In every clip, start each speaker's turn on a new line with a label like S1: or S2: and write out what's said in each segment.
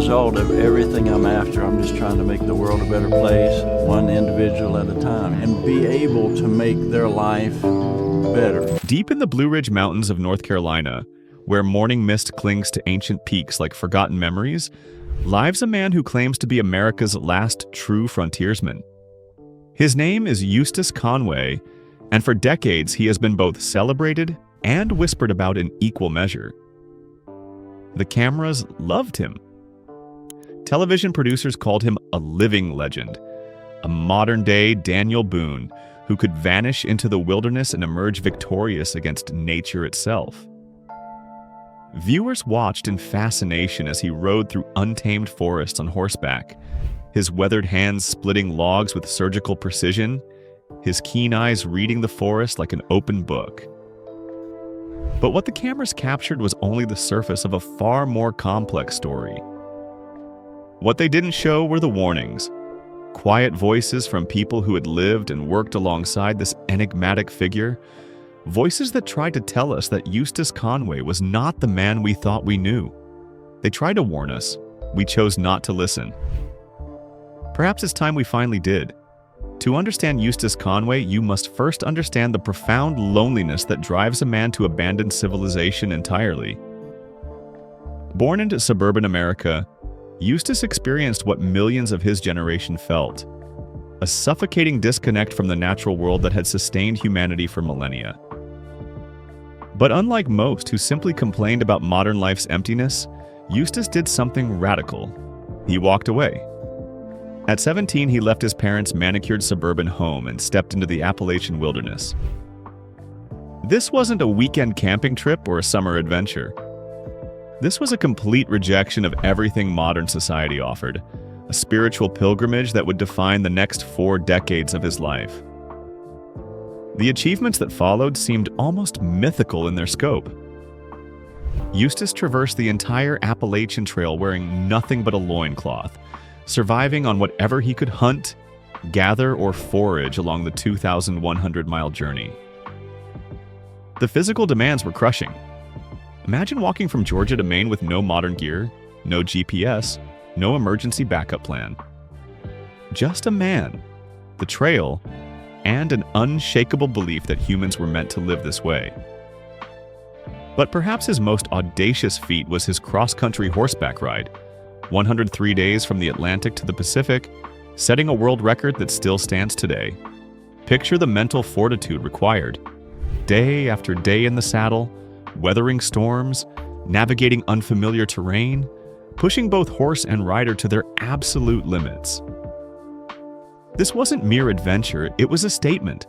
S1: result of everything I'm after. I'm just trying to make the world a better place, one individual at a time, and be able to make their life better.
S2: Deep in the Blue Ridge Mountains of North Carolina, where morning mist clings to ancient peaks like forgotten memories, lives a man who claims to be America's last true frontiersman. His name is Eustace Conway, and for decades he has been both celebrated and whispered about in equal measure. The cameras loved him. Television producers called him a living legend, a modern-day Daniel Boone who could vanish into the wilderness and emerge victorious against nature itself. Viewers watched in fascination as he rode through untamed forests on horseback, his weathered hands splitting logs with surgical precision, his keen eyes reading the forest like an open book. But what the cameras captured was only the surface of a far more complex story. What they didn't show were the warnings, quiet voices from people who had lived and worked alongside this enigmatic figure, voices that tried to tell us that Eustace Conway was not the man we thought we knew. They tried to warn us. We chose not to listen. Perhaps it's time we finally did. To understand Eustace Conway, you must first understand the profound loneliness that drives a man to abandon civilization entirely. Born into suburban America, Eustace experienced what millions of his generation felt: a suffocating disconnect from the natural world that had sustained humanity for millennia. But unlike most who simply complained about modern life's emptiness, Eustace did something radical. He walked away. At 17, he left his parents' manicured suburban home and stepped into the Appalachian wilderness. This wasn't a weekend camping trip or a summer adventure. This was a complete rejection of everything modern society offered, a spiritual pilgrimage that would define the next 4 decades of his life. The achievements that followed seemed almost mythical in their scope. Eustace traversed the entire Appalachian Trail wearing nothing but a loincloth, surviving on whatever he could hunt, gather, or forage along the 2,100-mile journey. The physical demands were crushing. Imagine walking from Georgia to Maine with no modern gear, no GPS, no emergency backup plan. Just a man, the trail, and an unshakable belief that humans were meant to live this way. But perhaps his most audacious feat was his cross-country horseback ride, 103 days from the Atlantic to the Pacific, setting a world record that still stands today. Picture the mental fortitude required. Day after day in the saddle, weathering storms, navigating unfamiliar terrain, pushing both horse and rider to their absolute limits. This wasn't mere adventure, it was a statement,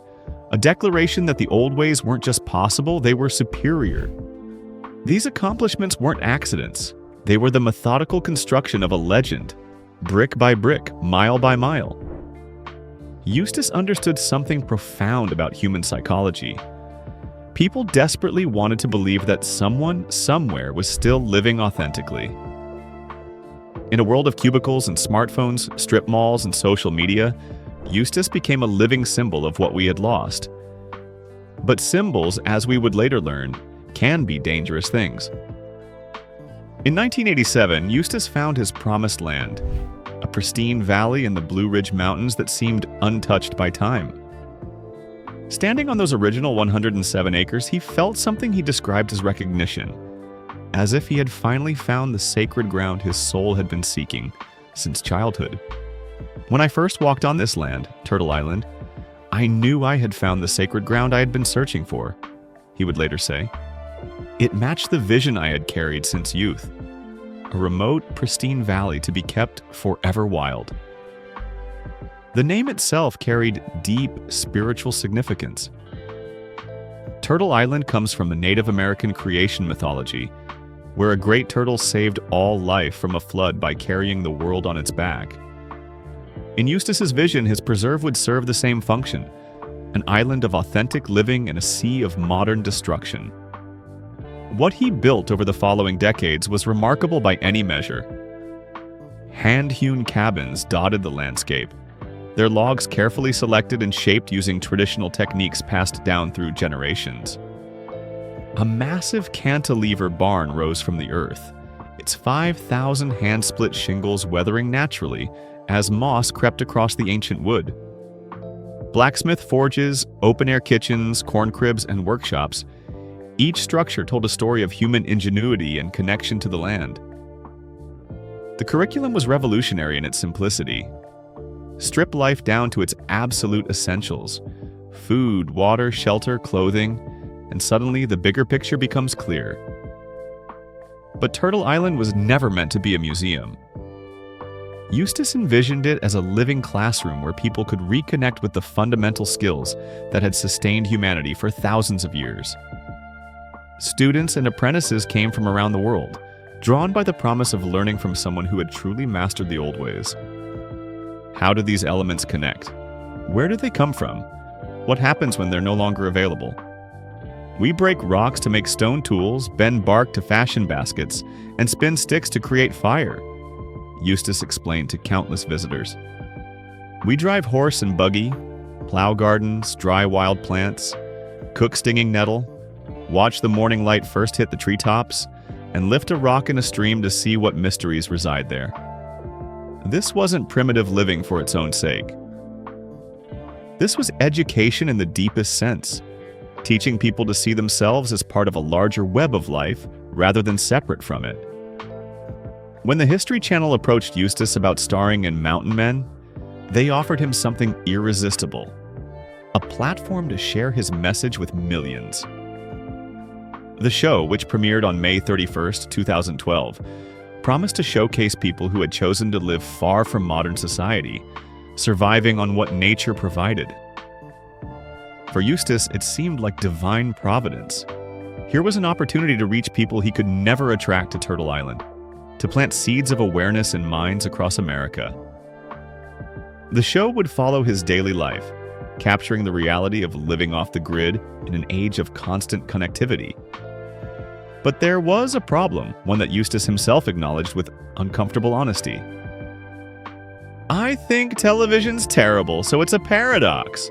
S2: a declaration that the old ways weren't just possible, they were superior. These accomplishments weren't accidents. They were the methodical construction of a legend, brick by brick, mile by mile. Eustace understood something profound about human psychology. People desperately wanted to believe that someone, somewhere, was still living authentically. In a world of cubicles and smartphones, strip malls, and social media, Eustace became a living symbol of what we had lost. But symbols, as we would later learn, can be dangerous things. In 1987, Eustace found his promised land, a pristine valley in the Blue Ridge Mountains that seemed untouched by time. Standing on those original 107 acres, he felt something he described as recognition, as if he had finally found the sacred ground his soul had been seeking since childhood. When I first walked on this land, Turtle Island, I knew I had found the sacred ground I had been searching for, he would later say. It matched the vision I had carried since youth, a remote, pristine valley to be kept forever wild. The name itself carried deep spiritual significance. Turtle Island comes from a Native American creation mythology, where a great turtle saved all life from a flood by carrying the world on its back. In Eustace's vision, his preserve would serve the same function, an island of authentic living in a sea of modern destruction. What he built over the following decades was remarkable by any measure. Hand-hewn cabins dotted the landscape, their logs carefully selected and shaped using traditional techniques passed down through generations. A massive cantilever barn rose from the earth, its its 5,000 hand-split shingles weathering naturally as moss crept across the ancient wood. Blacksmith forges, open-air kitchens, corn cribs, and workshops, each structure told a story of human ingenuity and connection to the land. The curriculum was revolutionary in its simplicity. Strip life down to its absolute essentials: food, water, shelter, clothing, and suddenly the bigger picture becomes clear. But Turtle Island was never meant to be a museum. Eustace envisioned it as a living classroom where people could reconnect with the fundamental skills that had sustained humanity for thousands of years. Students and apprentices came from around the world, drawn by the promise of learning from someone who had truly mastered the old ways. How do these elements connect? Where do they come from? What happens when they're no longer available? We break rocks to make stone tools, bend bark to fashion baskets, and spin sticks to create fire, Eustace explained to countless visitors. We drive horse and buggy, plow gardens, dry wild plants, cook stinging nettle, watch the morning light first hit the treetops, and lift a rock in a stream to see what mysteries reside there. This wasn't primitive living for its own sake. This was education in the deepest sense, teaching people to see themselves as part of a larger web of life rather than separate from it. When the History Channel approached Eustace about starring in Mountain Men, they offered him something irresistible: a platform to share his message with millions. The show, which premiered on May 31st, 2012, promised to showcase people who had chosen to live far from modern society, surviving on what nature provided. For Eustace, it seemed like divine providence. Here was an opportunity to reach people he could never attract to Turtle Island, to plant seeds of awareness in minds across America. The show would follow his daily life, capturing the reality of living off the grid in an age of constant connectivity. But there was a problem, one that Eustace himself acknowledged with uncomfortable honesty. "I think television's terrible, so it's a paradox."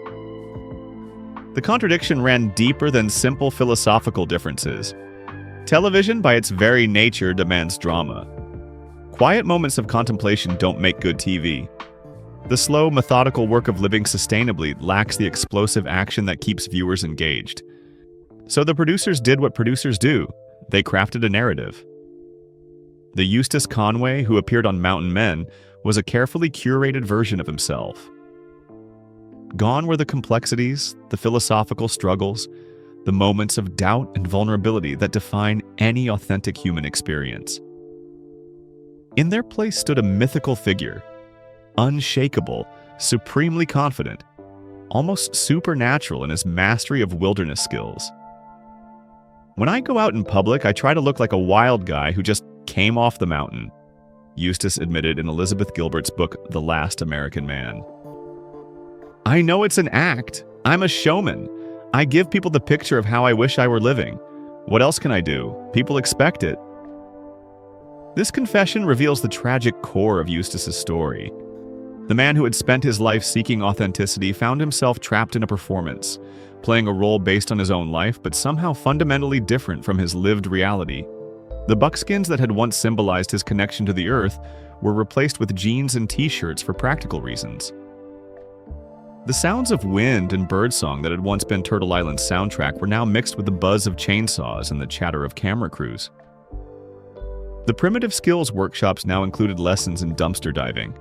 S2: The contradiction ran deeper than simple philosophical differences. Television, by its very nature, demands drama. Quiet moments of contemplation don't make good TV. The slow, methodical work of living sustainably lacks the explosive action that keeps viewers engaged. So the producers did what producers do. They crafted a narrative. The Eustace Conway, who appeared on Mountain Men, was a carefully curated version of himself. Gone were the complexities, the philosophical struggles, the moments of doubt and vulnerability that define any authentic human experience. In their place stood a mythical figure, unshakable, supremely confident, almost supernatural in his mastery of wilderness skills. "When I go out in public, I try to look like a wild guy who just came off the mountain," Eustace admitted in Elizabeth Gilbert's book, The Last American Man. "I know it's an act. I'm a showman. I give people the picture of how I wish I were living. What else can I do? People expect it." This confession reveals the tragic core of Eustace's story. The man who had spent his life seeking authenticity found himself trapped in a performance, playing a role based on his own life, but somehow fundamentally different from his lived reality. The buckskins that had once symbolized his connection to the earth were replaced with jeans and t-shirts for practical reasons. The sounds of wind and birdsong that had once been Turtle Island's soundtrack were now mixed with the buzz of chainsaws and the chatter of camera crews. The primitive skills workshops now included lessons in dumpster diving,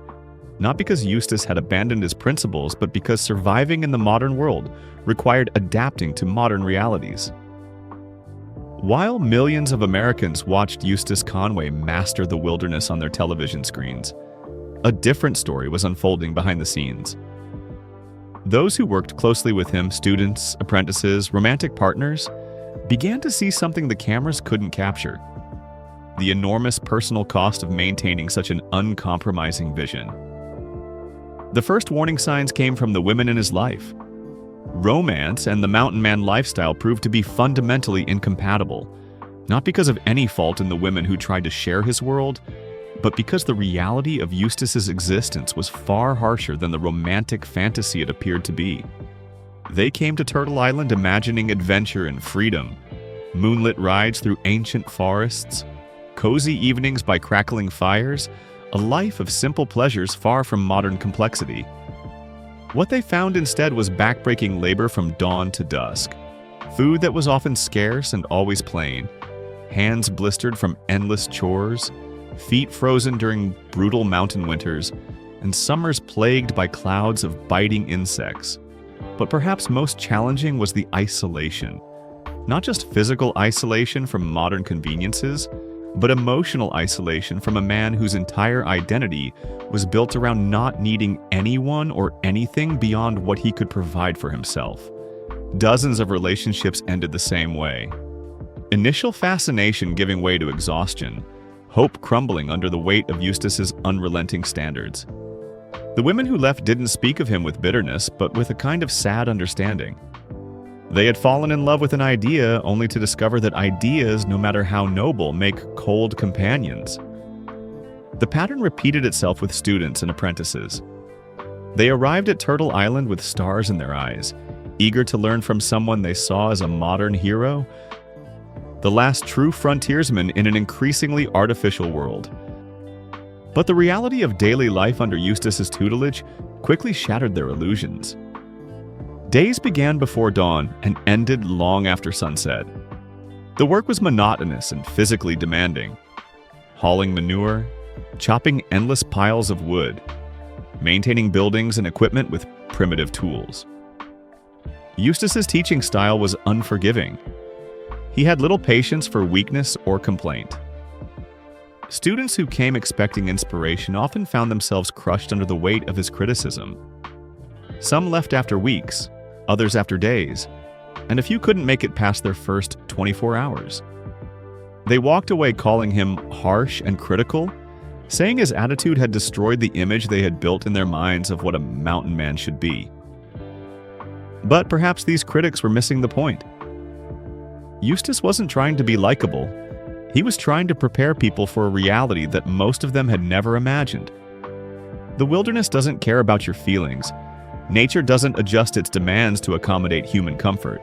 S2: not because Eustace had abandoned his principles, but because surviving in the modern world required adapting to modern realities. While millions of Americans watched Eustace Conway master the wilderness on their television screens, a different story was unfolding behind the scenes. Those who worked closely with him, students, apprentices, romantic partners, began to see something the cameras couldn't capture: the enormous personal cost of maintaining such an uncompromising vision. The first warning signs came from the women in his life. Romance and the mountain man lifestyle proved to be fundamentally incompatible, not because of any fault in the women who tried to share his world, but because the reality of Eustace's existence was far harsher than the romantic fantasy it appeared to be. They came to Turtle Island imagining adventure and freedom, moonlit rides through ancient forests, cozy evenings by crackling fires, a life of simple pleasures far from modern complexity. What they found instead was backbreaking labor from dawn to dusk, food that was often scarce and always plain, hands blistered from endless chores, feet frozen during brutal mountain winters, and summers plagued by clouds of biting insects. But perhaps most challenging was the isolation. Not just physical isolation from modern conveniences, but emotional isolation from a man whose entire identity was built around not needing anyone or anything beyond what he could provide for himself. Dozens of relationships ended the same way. Initial fascination giving way to exhaustion, hope crumbling under the weight of Eustace's unrelenting standards. The women who left didn't speak of him with bitterness, but with a kind of sad understanding. They had fallen in love with an idea only to discover that ideas, no matter how noble, make cold companions. The pattern repeated itself with students and apprentices. They arrived at Turtle Island with stars in their eyes, eager to learn from someone they saw as a modern hero, the last true frontiersman in an increasingly artificial world. But the reality of daily life under Eustace's tutelage quickly shattered their illusions. Days began before dawn and ended long after sunset. The work was monotonous and physically demanding. Hauling manure, chopping endless piles of wood, maintaining buildings and equipment with primitive tools. Eustace's teaching style was unforgiving. He had little patience for weakness or complaint. Students who came expecting inspiration often found themselves crushed under the weight of his criticism. Some left after weeks, others after days, and a few couldn't make it past their first 24 hours. They walked away calling him harsh and critical, saying his attitude had destroyed the image they had built in their minds of what a mountain man should be. But perhaps these critics were missing the point. Eustace wasn't trying to be likable. He was trying to prepare people for a reality that most of them had never imagined. The wilderness doesn't care about your feelings. Nature doesn't adjust its demands to accommodate human comfort.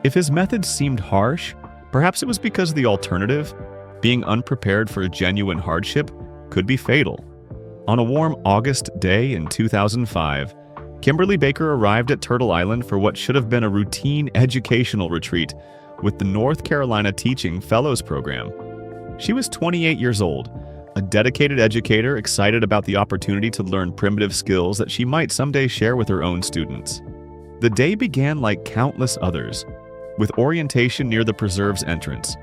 S2: If his methods seemed harsh, perhaps it was because the alternative, being unprepared for a genuine hardship, could be fatal. On a warm August day in 2005, Kimberly Baker arrived at Turtle Island for what should have been a routine educational retreat with the North Carolina Teaching Fellows Program. She was 28 years old, a dedicated educator excited about the opportunity to learn primitive skills that she might someday share with her own students. The day began like countless others, with orientation near the preserve's entrance,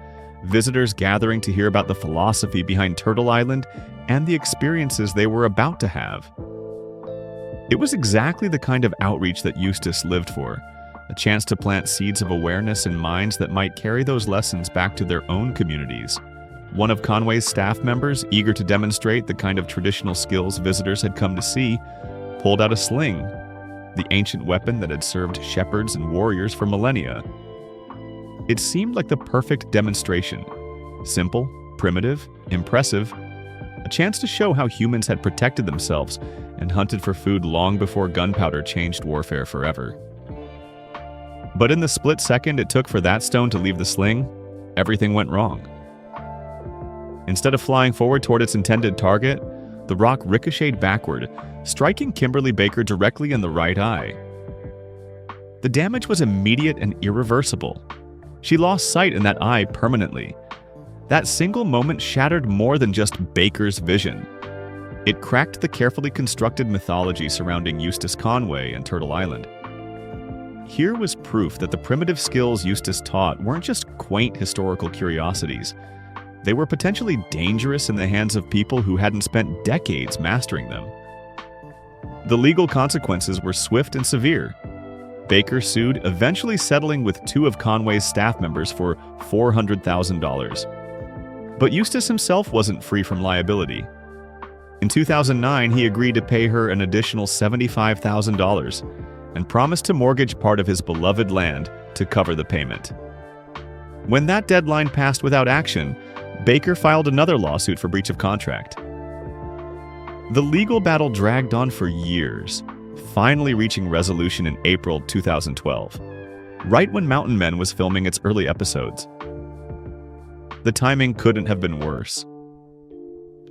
S2: visitors gathering to hear about the philosophy behind Turtle Island and the experiences they were about to have. It was exactly the kind of outreach that Eustace lived for, a chance to plant seeds of awareness in minds that might carry those lessons back to their own communities. One of Conway's staff members, eager to demonstrate the kind of traditional skills visitors had come to see, pulled out a sling, the ancient weapon that had served shepherds and warriors for millennia. It seemed like the perfect demonstration. Simple, primitive, impressive, a chance to show how humans had protected themselves and hunted for food long before gunpowder changed warfare forever. But in the split second it took for that stone to leave the sling, everything went wrong. Instead of flying forward toward its intended target, the rock ricocheted backward, striking Kimberly Baker directly in the right eye. The damage was immediate and irreversible. She lost sight in that eye permanently. That single moment shattered more than just Baker's vision. It cracked the carefully constructed mythology surrounding Eustace Conway and Turtle Island. Here was proof that the primitive skills Eustace taught weren't just quaint historical curiosities. They were potentially dangerous in the hands of people who hadn't spent decades mastering them. The legal consequences were swift and severe. Baker sued, eventually settling with two of Conway's staff members for $400,000. But Eustace himself wasn't free from liability. In 2009, he agreed to pay her an additional $75,000 and promised to mortgage part of his beloved land to cover the payment. When that deadline passed without action, Baker filed another lawsuit for breach of contract. The legal battle dragged on for years, finally reaching resolution in April 2012, right when Mountain Men was filming its early episodes. The timing couldn't have been worse.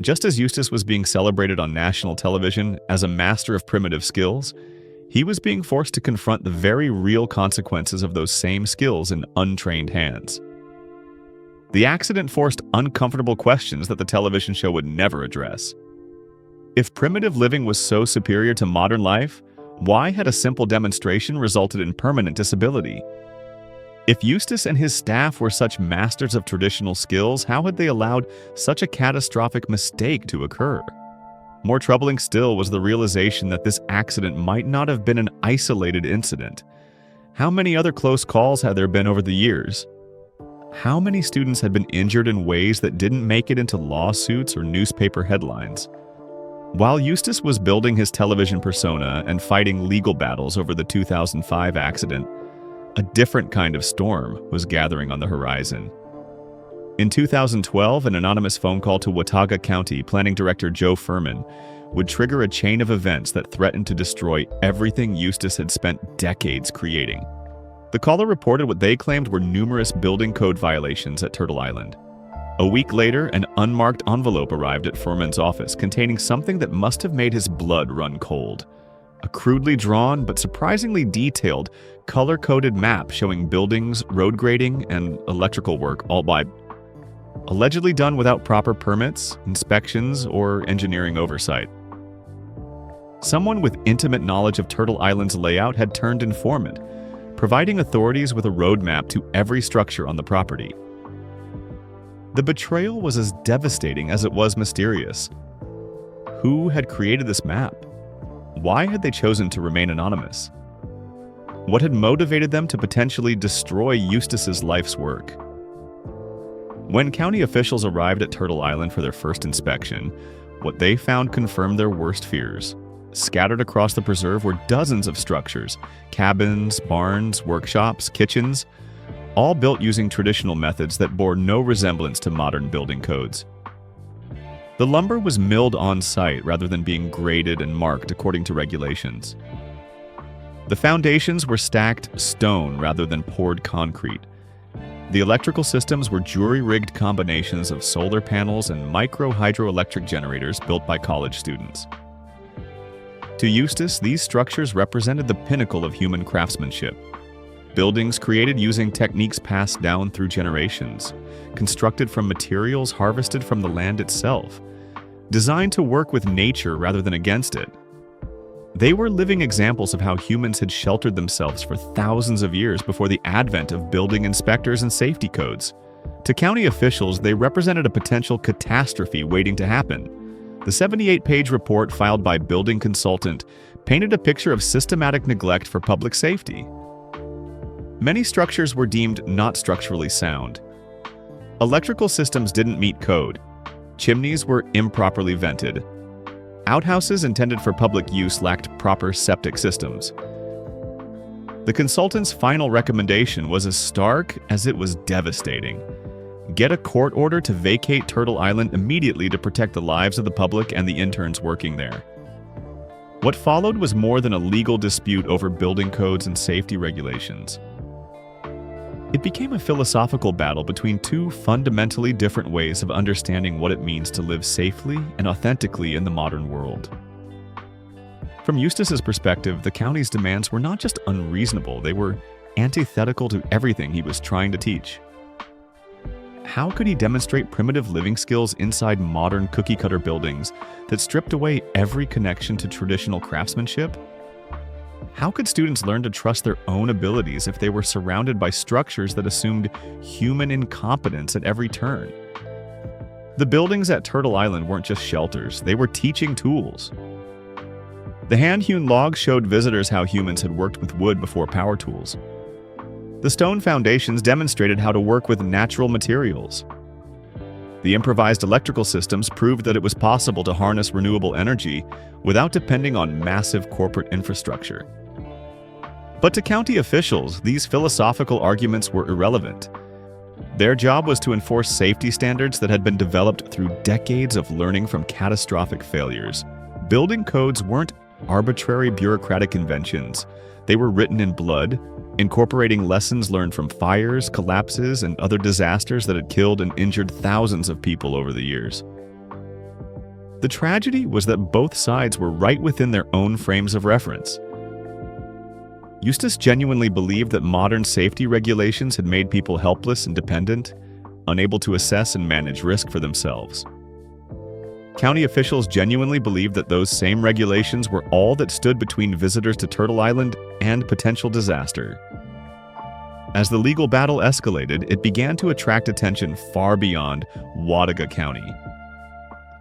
S2: Just as Eustace was being celebrated on national television as a master of primitive skills, he was being forced to confront the very real consequences of those same skills in untrained hands. The accident forced uncomfortable questions that the television show would never address. If primitive living was so superior to modern life, why had a simple demonstration resulted in permanent disability? If Eustace and his staff were such masters of traditional skills, how had they allowed such a catastrophic mistake to occur? More troubling still was the realization that this accident might not have been an isolated incident. How many other close calls had there been over the years? How many students had been injured in ways that didn't make it into lawsuits or newspaper headlines? While Eustace was building his television persona and fighting legal battles over the 2005 accident, a different kind of storm was gathering on the horizon. In 2012, an anonymous phone call to Watauga County Planning Director Joe Furman would trigger a chain of events that threatened to destroy everything Eustace had spent decades creating. The caller reported what they claimed were numerous building code violations at Turtle Island. A week later, an unmarked envelope arrived at Furman's office containing something that must have made his blood run cold. A crudely drawn but surprisingly detailed, color-coded map showing buildings, road grading, and electrical work, all by allegedly done without proper permits, inspections, or engineering oversight. Someone with intimate knowledge of Turtle Island's layout had turned informant, providing authorities with a roadmap to every structure on the property. The betrayal was as devastating as it was mysterious. Who had created this map? Why had they chosen to remain anonymous? What had motivated them to potentially destroy Eustace's life's work? When county officials arrived at Turtle Island for their first inspection, what they found confirmed their worst fears. Scattered across the preserve were dozens of structures, cabins, barns, workshops, kitchens, all built using traditional methods that bore no resemblance to modern building codes. The lumber was milled on-site rather than being graded and marked according to regulations. The foundations were stacked stone rather than poured concrete. The electrical systems were jury-rigged combinations of solar panels and micro-hydroelectric generators built by college students. To Eustace, these structures represented the pinnacle of human craftsmanship. Buildings created using techniques passed down through generations, constructed from materials harvested from the land itself, designed to work with nature rather than against it. They were living examples of how humans had sheltered themselves for thousands of years before the advent of building inspectors and safety codes. To county officials, they represented a potential catastrophe waiting to happen. The 78-page report filed by building consultant painted a picture of systematic neglect for public safety. Many structures were deemed not structurally sound. Electrical systems didn't meet code. Chimneys were improperly vented. Outhouses intended for public use lacked proper septic systems. The consultant's final recommendation was as stark as it was devastating. Get a court order to vacate Turtle Island immediately to protect the lives of the public and the interns working there. What followed was more than a legal dispute over building codes and safety regulations. It became a philosophical battle between two fundamentally different ways of understanding what it means to live safely and authentically in the modern world. From Eustace's perspective, the county's demands were not just unreasonable, they were antithetical to everything he was trying to teach. How could he demonstrate primitive living skills inside modern cookie-cutter buildings that stripped away every connection to traditional craftsmanship? How could students learn to trust their own abilities if they were surrounded by structures that assumed human incompetence at every turn? The buildings at Turtle Island weren't just shelters, they were teaching tools. The hand-hewn logs showed visitors how humans had worked with wood before power tools. The stone foundations demonstrated how to work with natural materials. The improvised electrical systems proved that it was possible to harness renewable energy without depending on massive corporate infrastructure. But to county officials, these philosophical arguments were irrelevant. Their job was to enforce safety standards that had been developed through decades of learning from catastrophic failures. Building codes weren't arbitrary bureaucratic inventions. They were written in blood, incorporating lessons learned from fires, collapses, and other disasters that had killed and injured thousands of people over the years. The tragedy was that both sides were right within their own frames of reference. Eustace genuinely believed that modern safety regulations had made people helpless and dependent, unable to assess and manage risk for themselves. County officials genuinely believed that those same regulations were all that stood between visitors to Turtle Island and potential disaster. As the legal battle escalated, it began to attract attention far beyond Watauga County.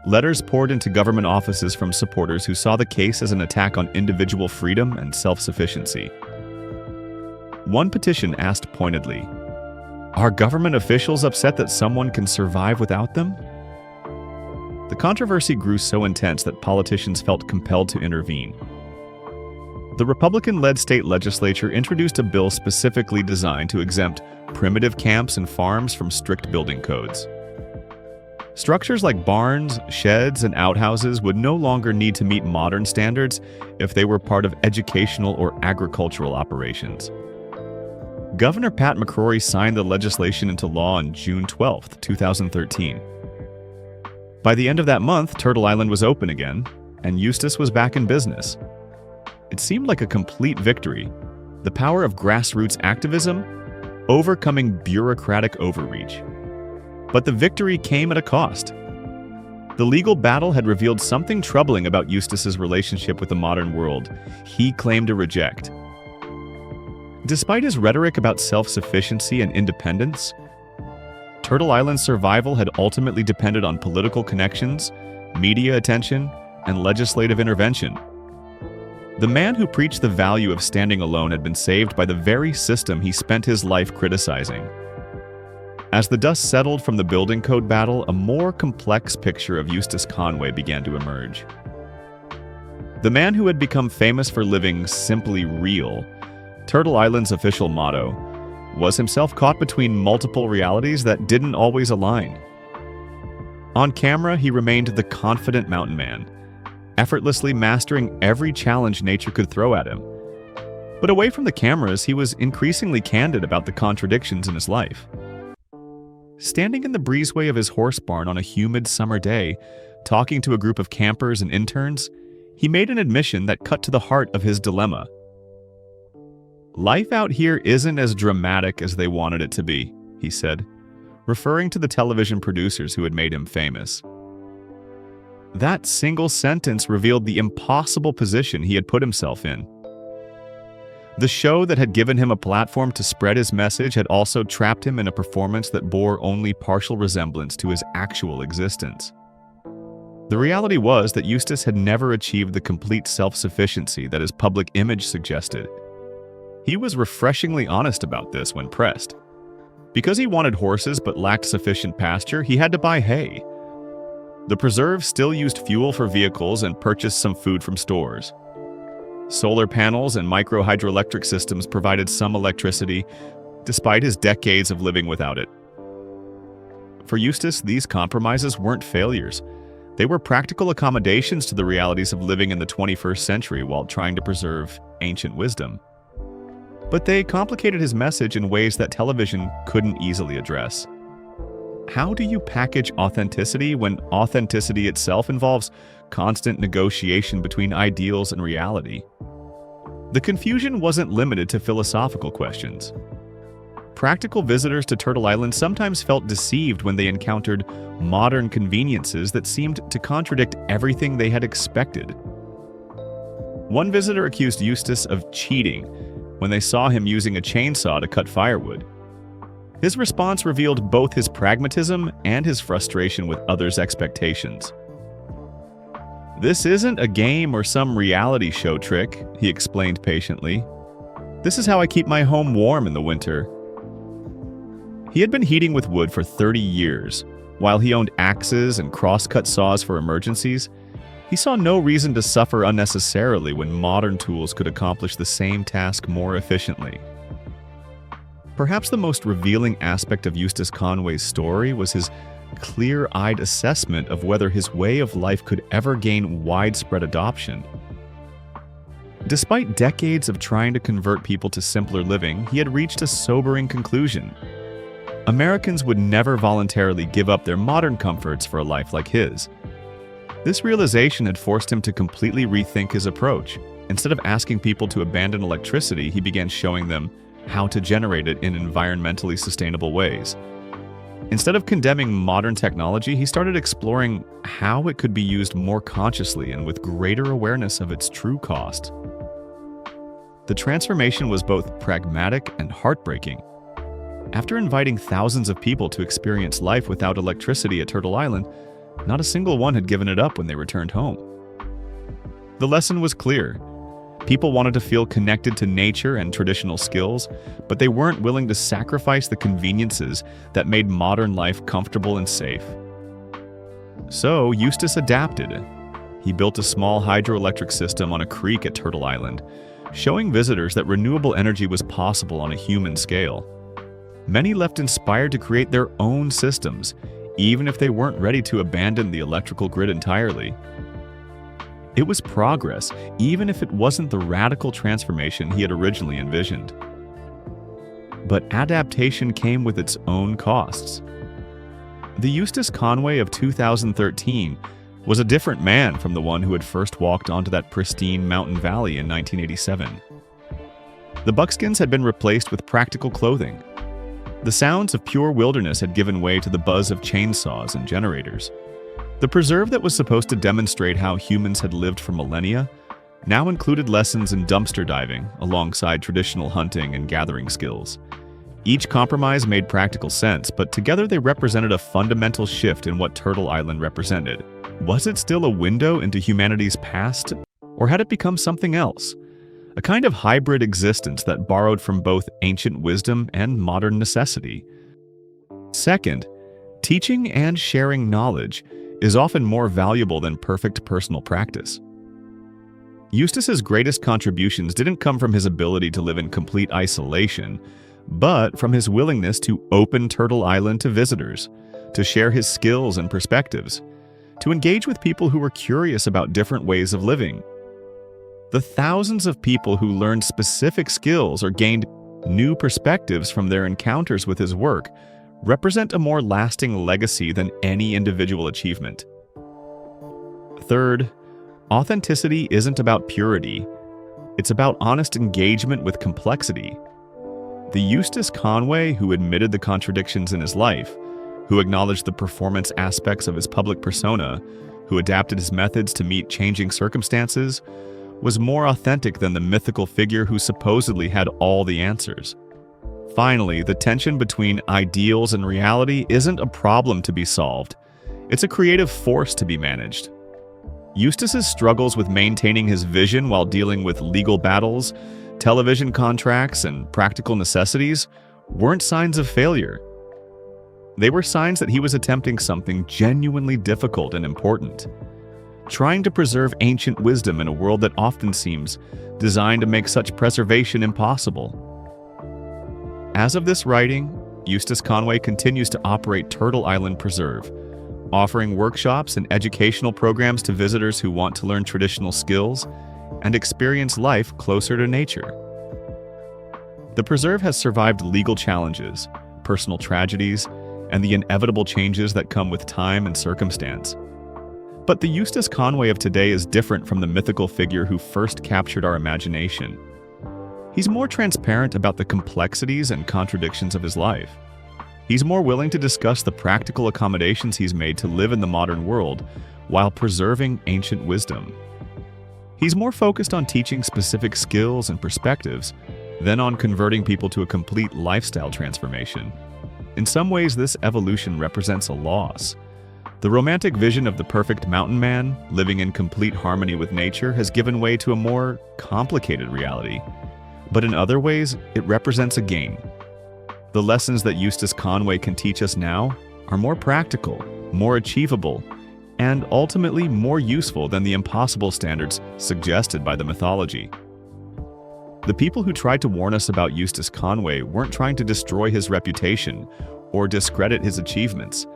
S2: Letters poured into government offices from supporters who saw the case as an attack on individual freedom and self-sufficiency. One petition asked pointedly, "Are government officials upset that someone can survive without them?" The controversy grew so intense that politicians felt compelled to intervene. The Republican-led state legislature introduced a bill specifically designed to exempt primitive camps and farms from strict building codes. Structures like barns, sheds, and outhouses would no longer need to meet modern standards if they were part of educational or agricultural operations. Governor Pat McCrory signed the legislation into law on June 12, 2013. By the end of that month, Turtle Island was open again, and Eustace was back in business. It seemed like a complete victory, the power of grassroots activism, overcoming bureaucratic overreach. But the victory came at a cost. The legal battle had revealed something troubling about Eustace's relationship with the modern world he claimed to reject. Despite his rhetoric about self-sufficiency and independence, Turtle Island's survival had ultimately depended on political connections, media attention, and legislative intervention. The man who preached the value of standing alone had been saved by the very system he spent his life criticizing. As the dust settled from the building code battle, a more complex picture of Eustace Conway began to emerge. The man who had become famous for living simply real, Turtle Island's official motto, was himself caught between multiple realities that didn't always align. On camera, he remained the confident mountain man, effortlessly mastering every challenge nature could throw at him. But away from the cameras, he was increasingly candid about the contradictions in his life. Standing in the breezeway of his horse barn on a humid summer day, talking to a group of campers and interns, he made an admission that cut to the heart of his dilemma. "Life out here isn't as dramatic as they wanted it to be," he said, referring to the television producers who had made him famous. That single sentence revealed the impossible position he had put himself in. The show that had given him a platform to spread his message had also trapped him in a performance that bore only partial resemblance to his actual existence. The reality was that Eustace had never achieved the complete self-sufficiency that his public image suggested. He was refreshingly honest about this when pressed. Because he wanted horses but lacked sufficient pasture, he had to buy hay. The preserve still used fuel for vehicles and purchased some food from stores. Solar panels and micro-hydroelectric systems provided some electricity, despite his decades of living without it. For Eustace, these compromises weren't failures. They were practical accommodations to the realities of living in the 21st century while trying to preserve ancient wisdom. But they complicated his message in ways that television couldn't easily address. How do you package authenticity when authenticity itself involves constant negotiation between ideals and reality? The confusion wasn't limited to philosophical questions. Practical visitors to Turtle Island sometimes felt deceived when they encountered modern conveniences that seemed to contradict everything they had expected. One visitor accused Eustace of cheating when they saw him using a chainsaw to cut firewood. His response revealed both his pragmatism and his frustration with others' expectations. "This isn't a game or some reality show trick," he explained patiently. "This is how I keep my home warm in the winter." He had been heating with wood for 30 years. While he owned axes and cross-cut saws for emergencies, he saw no reason to suffer unnecessarily when modern tools could accomplish the same task more efficiently. Perhaps the most revealing aspect of Eustace Conway's story was his clear-eyed assessment of whether his way of life could ever gain widespread adoption. Despite decades of trying to convert people to simpler living, he had reached a sobering conclusion. Americans would never voluntarily give up their modern comforts for a life like his. This realization had forced him to completely rethink his approach. Instead of asking people to abandon electricity, he began showing them how to generate it in environmentally sustainable ways. Instead of condemning modern technology, he started exploring how it could be used more consciously and with greater awareness of its true cost. The transformation was both pragmatic and heartbreaking. After inviting thousands of people to experience life without electricity at Turtle Island, not a single one had given it up when they returned home. The lesson was clear. People wanted to feel connected to nature and traditional skills, but they weren't willing to sacrifice the conveniences that made modern life comfortable and safe. So Eustace adapted. He built a small hydroelectric system on a creek at Turtle Island, showing visitors that renewable energy was possible on a human scale. Many left inspired to create their own systems, even if they weren't ready to abandon the electrical grid entirely. It was progress, even if it wasn't the radical transformation he had originally envisioned. But adaptation came with its own costs. The Eustace Conway of 2013 was a different man from the one who had first walked onto that pristine mountain valley in 1987. The buckskins had been replaced with practical clothing. The sounds of pure wilderness had given way to the buzz of chainsaws and generators. The preserve that was supposed to demonstrate how humans had lived for millennia now included lessons in dumpster diving alongside traditional hunting and gathering skills. Each compromise made practical sense, but together they represented a fundamental shift in what Turtle Island represented. Was it still a window into humanity's past, or had it become something else? A kind of hybrid existence that borrowed from both ancient wisdom and modern necessity. Second, teaching and sharing knowledge is often more valuable than perfect personal practice. Eustace's greatest contributions didn't come from his ability to live in complete isolation, but from his willingness to open Turtle Island to visitors, to share his skills and perspectives, to engage with people who were curious about different ways of living. The thousands of people who learned specific skills or gained new perspectives from their encounters with his work represent a more lasting legacy than any individual achievement. Third, authenticity isn't about purity. It's about honest engagement with complexity. The Eustace Conway who admitted the contradictions in his life, who acknowledged the performance aspects of his public persona, who adapted his methods to meet changing circumstances, was more authentic than the mythical figure who supposedly had all the answers. Finally, the tension between ideals and reality isn't a problem to be solved. It's a creative force to be managed. Eustace's struggles with maintaining his vision while dealing with legal battles, television contracts, and practical necessities weren't signs of failure. They were signs that he was attempting something genuinely difficult and important, trying to preserve ancient wisdom in a world that often seems designed to make such preservation impossible. As of this writing, Eustace Conway continues to operate Turtle Island Preserve, offering workshops and educational programs to visitors who want to learn traditional skills and experience life closer to nature. The preserve has survived legal challenges, personal tragedies, and the inevitable changes that come with time and circumstance. But the Eustace Conway of today is different from the mythical figure who first captured our imagination. He's more transparent about the complexities and contradictions of his life. He's more willing to discuss the practical accommodations he's made to live in the modern world while preserving ancient wisdom. He's more focused on teaching specific skills and perspectives than on converting people to a complete lifestyle transformation. In some ways, this evolution represents a loss. The romantic vision of the perfect mountain man, living in complete harmony with nature, has given way to a more complicated reality. But in other ways, it represents a gain. The lessons that Eustace Conway can teach us now are more practical, more achievable, and ultimately more useful than the impossible standards suggested by the mythology. The people who tried to warn us about Eustace Conway weren't trying to destroy his reputation or discredit his achievements.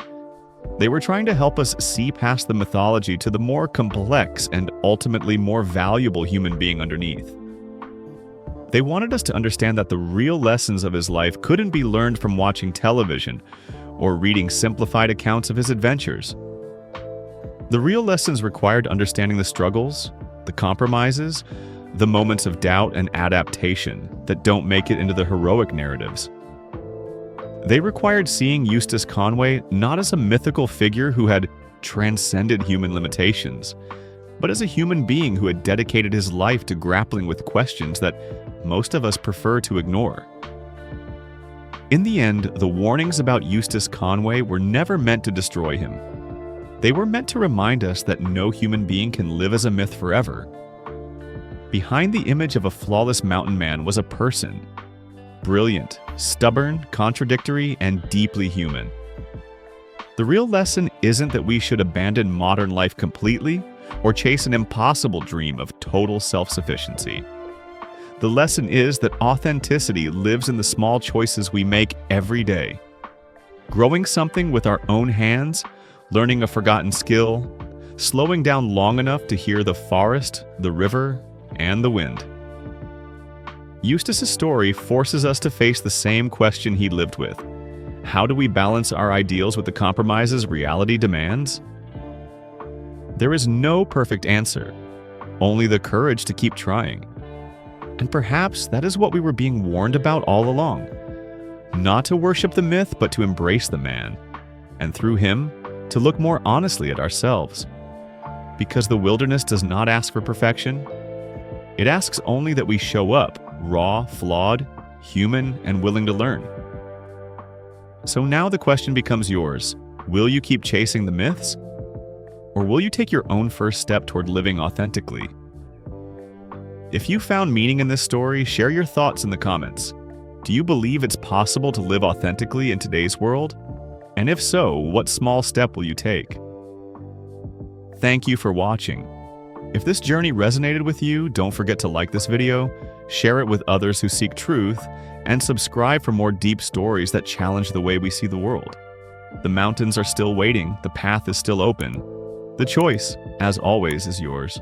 S2: They were trying to help us see past the mythology to the more complex and ultimately more valuable human being underneath. They wanted us to understand that the real lessons of his life couldn't be learned from watching television or reading simplified accounts of his adventures. The real lessons required understanding the struggles, the compromises, the moments of doubt and adaptation that don't make it into the heroic narratives. They required seeing Eustace Conway not as a mythical figure who had transcended human limitations, but as a human being who had dedicated his life to grappling with questions that most of us prefer to ignore. In the end, the warnings about Eustace Conway were never meant to destroy him. They were meant to remind us that no human being can live as a myth forever. Behind the image of a flawless mountain man was a person, brilliant, stubborn, contradictory, and deeply human. The real lesson isn't that we should abandon modern life completely or chase an impossible dream of total self-sufficiency. The lesson is that authenticity lives in the small choices we make every day. Growing something with our own hands, learning a forgotten skill, slowing down long enough to hear the forest, the river, and the wind. Eustace's story forces us to face the same question he lived with. How do we balance our ideals with the compromises reality demands? There is no perfect answer, only the courage to keep trying. And perhaps that is what we were being warned about all along. Not to worship the myth, but to embrace the man. And through him, to look more honestly at ourselves. Because the wilderness does not ask for perfection. It asks only that we show up, raw, flawed, human, and willing to learn. So now the question becomes yours. Will you keep chasing the myths? Or will you take your own first step toward living authentically? If you found meaning in this story, share your thoughts in the comments. Do you believe it's possible to live authentically in today's world? And if so, what small step will you take? Thank you for watching. If this journey resonated with you, don't forget to like this video, share it with others who seek truth, and subscribe for more deep stories that challenge the way we see the world. The mountains are still waiting, the path is still open. The choice, as always, is yours.